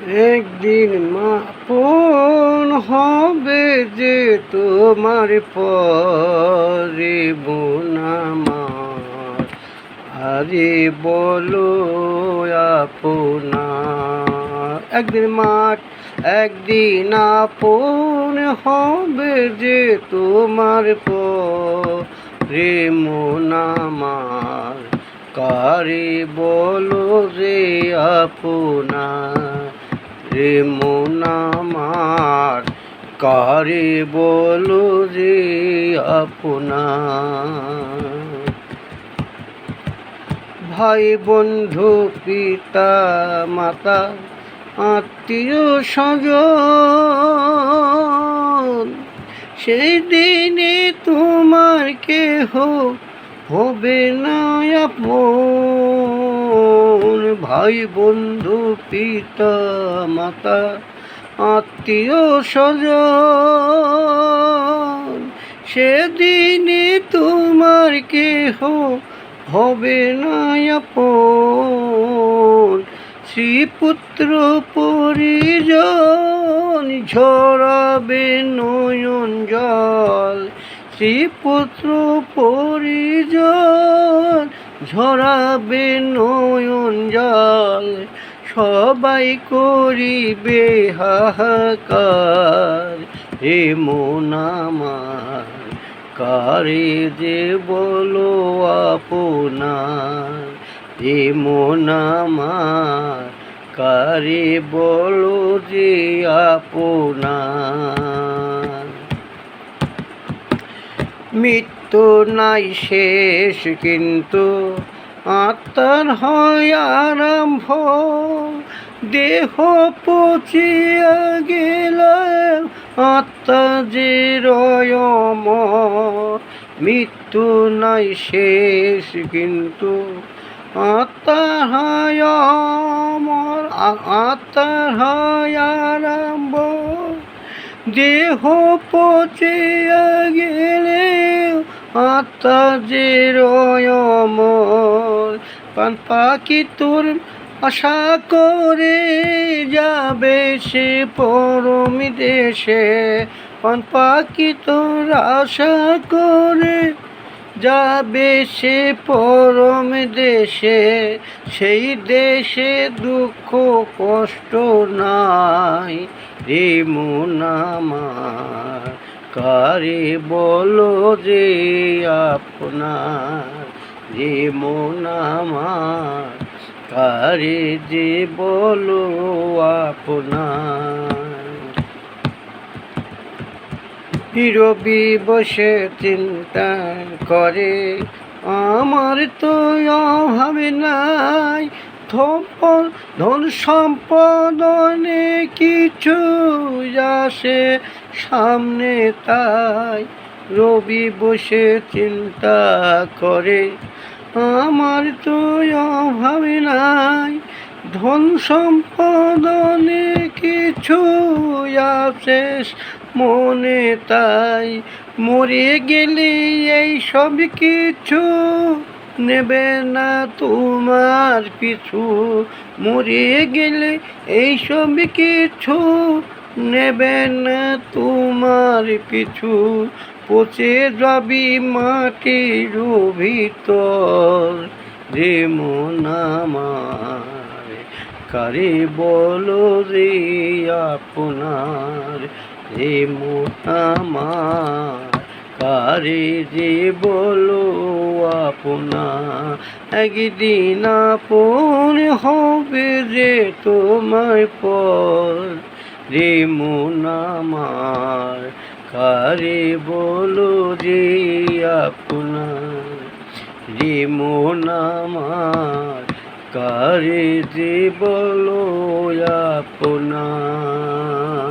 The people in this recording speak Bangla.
একদিন আপন হবে যে তোমার পরে বোনামার আরে বলো আপনার একদিন আপন হবে যে তোমার পরে মোনামার কারে বলো রে আপনার রে মন আমার কারে বলো রে আপনার ভাই বন্ধু পিতা মাতা আত্মীয় স্বজন সেই দিনে তোমার কেহ হবে না আপন ভাই বন্ধু পিতা মাতা আত্মীয় স্বজন সেদিনে তোমার কেহ হবে না আপন শ্রীপুত্র পরিজন ঝরাবে নয়ন জল শ্রীপুত্র পরিজন ঝরাবে নয়ন জল সবাই করিবে হাহাকার হে মন আমার কারে যে বলো আপনার হে মন আমার কারে বলো যে আপনার মৃত্যু নাই শেষ কিন্তু আত্মার হয় আরম্ভ দেহ পচিয়া গেলে আত্মা যে রয়মর মৃত্যু নাই শেষ কিন্তু আত্মার হয় অমর আত্মার হয় আরম্ভ দেহ পচিয়া গেলে আত্মা যে রয়মর পান পাখি তোর আশা করে যাবে সে পরম দেশে পান পাখি তোর আশা করে যাবে সে পরম দেশে সেই দেশে দুঃখ কষ্ট নাই রে মন আমার কারে বলো যে আপনার রে মন আমার কারে যে বলো আপনার রবি বসে চিন্তা করে আমার তো অভাব নাই ধন সম্পদ অনেক কিছু আসে সামনে তাই রবি বসে চিন্তা করে আমার তো অভাব নাই ধন সম্পদ অনেক কিছু আসে মনে তাই মরে গেলে এই সব কিছু নেবে না তোমার পিছু মরে গেলে এই সব কিছু নেবে না তোমার পিছু পচে যাবি মাটির ভিতর রে মন আমার কারে বলো রে আপনার রে মন আমার কারে যে বলো আপনার একদিন আপন হবে যে তোমার পর রে মন আমার কারে বলো রে আপনার রে মন আমার কারে যে বলো আপনার।